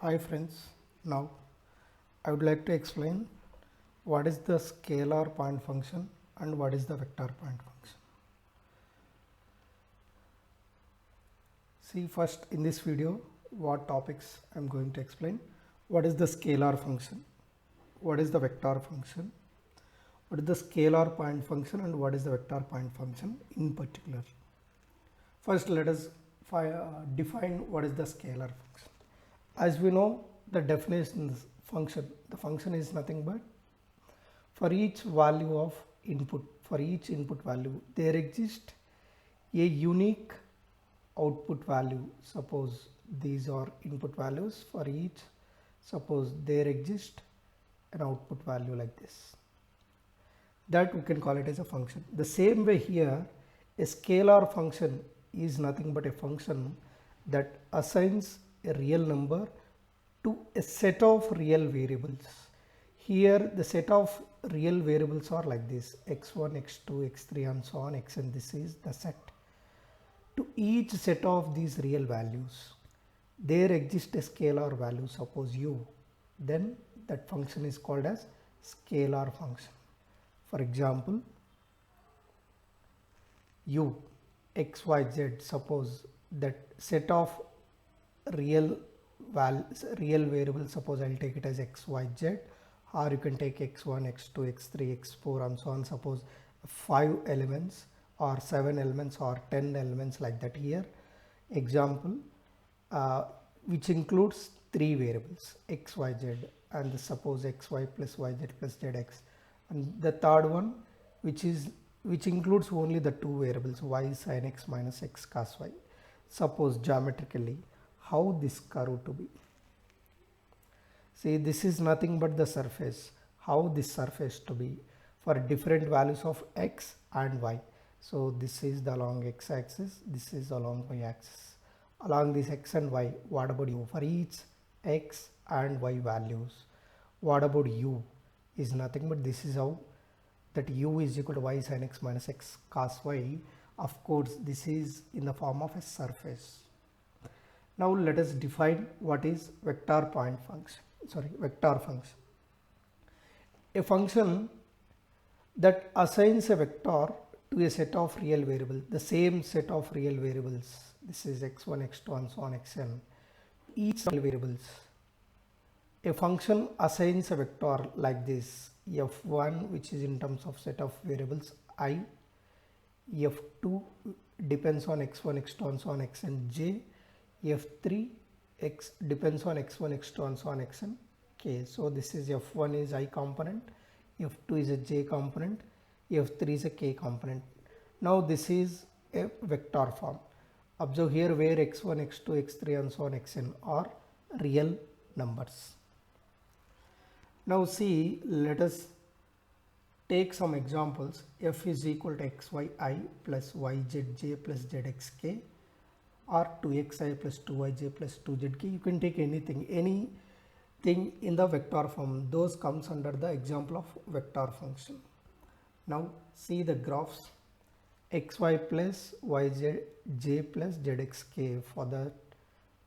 Hi friends, now I would like to explain what is the scalar point function and what is the vector point function. See, first in this video what topics I am going to explain. What is the scalar function, what is the vector function, what is the scalar point function and what is the vector point function in particular. First let us define what is the scalar function. As we know, the definition is the function is nothing but for each value of input, for each input value there exists a unique output value. Suppose these are input values, for each suppose there exists an output value like this, that we can call it as a function. The same way here, a scalar function is nothing but a function that assigns a real number to a set of real variables. Here the set of real variables are like this: x1, x2, x3 and so on, xn. This is the set. To each set of these real values there exists a scalar value, suppose u, then that function is called as scalar function. For example, u, x, y, z, suppose that set of real variables, suppose I'll take it as x, y, z, or you can take x1, x2, x3, x4 and so on. Suppose 5 elements or 7 elements or 10 elements like that. Here example which includes 3 variables x, y, z, and suppose xy plus yz plus zx, and the third one which includes only the 2 variables y sin x minus x cos y. Suppose geometrically how this curve to be. See, this is nothing but the surface, how this surface to be for different values of x and y. So this is the along x axis, this is along y axis. Along this x and y, what about u? For each x and y values, what about u is nothing but this is how that u is equal to y sin x minus x cos y. Of course this is in the form of a surface. Now let us define what is vector function. A function that assigns a vector to a set of real variables, the same set of real variables, this is x1, x2 and so on, xn, each real variables. A function assigns a vector like this: f1, which is in terms of set of variables I, f2 depends on x1, x2 and so on, xn, j, f3 x depends on x1, x2 and so on, xn, k. So this is f1 is I component, f2 is a j component, f3 is a k component. Now this is a vector form. Observe here where x1, x2, x3 and so on, xn are real numbers. Now see, let us take some examples. F is equal to xyi plus yzj plus zxk, or 2xi plus 2yj plus 2zk. You can take anything in the vector form. Those comes under the example of vector function. Now see the graphs: xy plus yzj plus zxk. For that,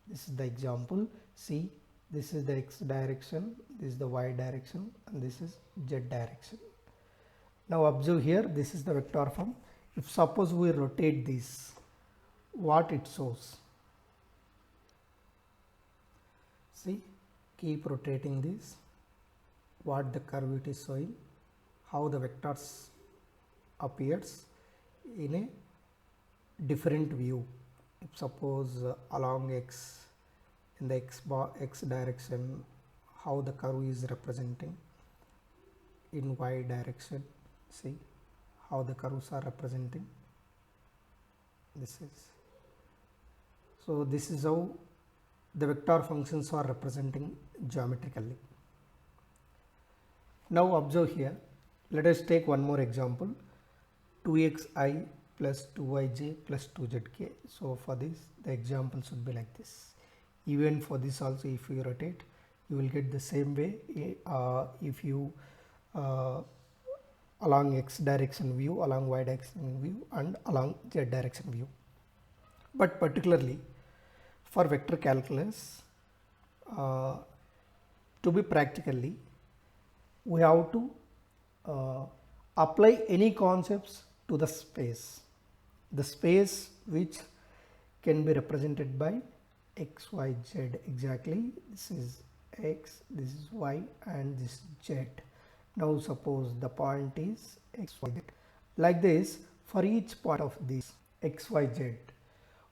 this is the example. See, this is the x direction, this is the y direction, and this is z direction. Now observe here, this is the vector form. If suppose we rotate this, what it shows? See, keep rotating this, what the curve it is showing, how the vectors appears in a different view. If suppose along x, in the x direction, how the curve is representing, in y direction, see how the curves are representing. This is how the vector functions are representing geometrically. Now observe here, let us take one more example: 2xi plus 2yj plus 2zk. So for this, the example should be like this. Even for this also, if you rotate, you will get the same way. If you along x direction view, along y direction view, and along z direction view. But particularly for vector calculus, uh, to be practically, we have to apply any concepts to the space which can be represented by x, y, z. Exactly, this is x, this is y, and this is z. Now suppose the point is x, y, z. Like this, for each point of this x, y, z,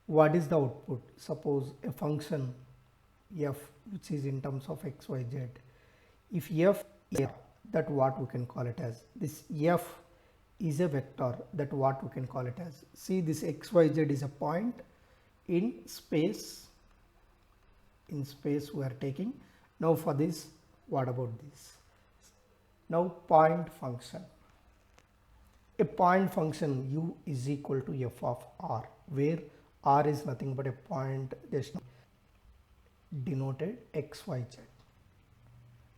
what is the output? Suppose a function f which is in terms of x, y, z. If f is that, what we can call it as, this f is a vector, that what we can call it as. See, this x, y, z is a point in space. In space we are taking. Now for this, what about this? Now point function. A point function u is equal to f of r, where r is nothing but a point just denoted x, y, z.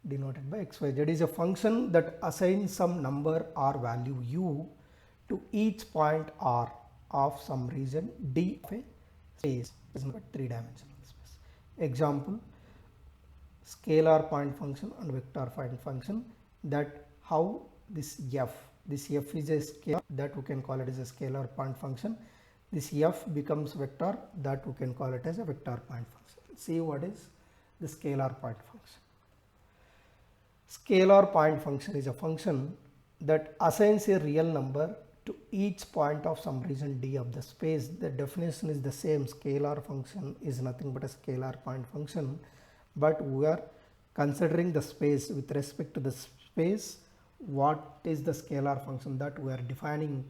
Denoted by x, y, z is a function that assigns some number or value u to each point r of some region d of a space, is not three-dimensional space. Example, scalar point function and vector point function, that how this f is a scalar, that we can call it as a scalar point function. This f becomes vector, that we can call it as a vector point function. See what is the scalar point function. Scalar point function is a function that assigns a real number to each point of some region d of the space. The definition is the same. Scalar function is nothing but a scalar point function, but we are considering the space. With respect to the space, what is the scalar function that we are defining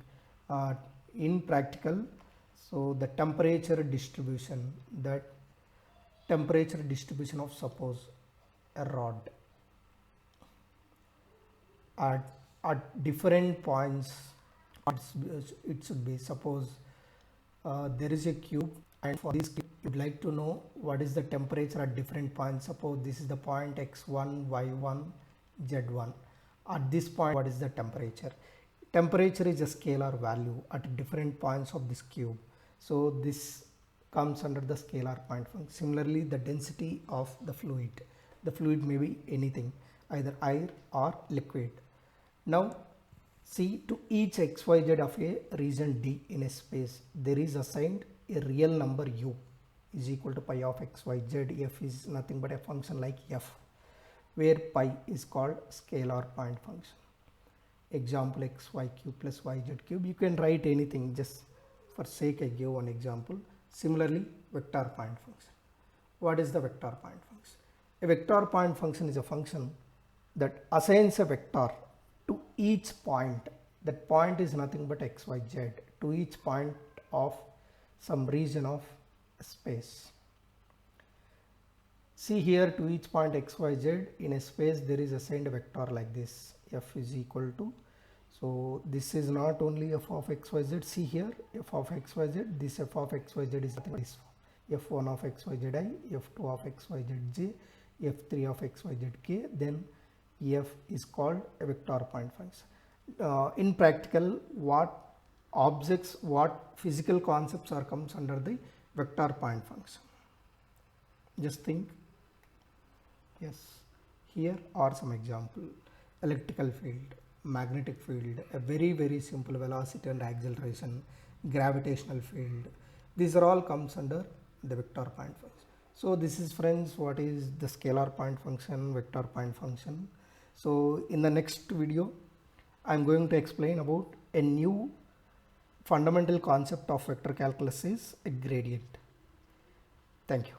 in practical? So the temperature distribution, that temperature distribution of, suppose, a rod at different points, it should be, suppose there is a cube, and for this cube you would like to know what is the temperature at different points. Suppose this is the point x1, y1, z1. At this point, what is the temperature? Temperature is a scalar value at different points of this cube. So this comes under the scalar point function. Similarly, the density of the fluid. The fluid may be anything, either air or liquid. Now see, to each x, y, z of a region d in a space, there is assigned a real number u is equal to pi of x, y, z. F is nothing but a function like f, where pi is called scalar point function. Example, x, y cube plus y, z cube. You can write anything, just for sake I give one example. Similarly, vector point function. What is the vector point function? A vector point function is a function that assigns a vector to each point. That point is nothing but x, y, z, to each point of some region of space. See here, to each point x, y, z in a space, there is assigned a vector like this. F is equal to, so this is not only f of x, y, z. See here, f of x, y, z. This f of x, y, z is nothing but this form. F1 of x, y, z I, f2 of x, y, z j, f3 of x, y, z k. Then f is called a vector point function. In practical, what objects, what physical concepts are comes under the vector point function? Just think. Yes, here are some example. Electrical field, magnetic field, a very simple velocity and acceleration, gravitational field. These are all comes under the vector point function. So this is, friends, what is the scalar point function, vector point function. So in the next video, I am going to explain about a new fundamental concept of vector calculus, is a gradient. Thank you.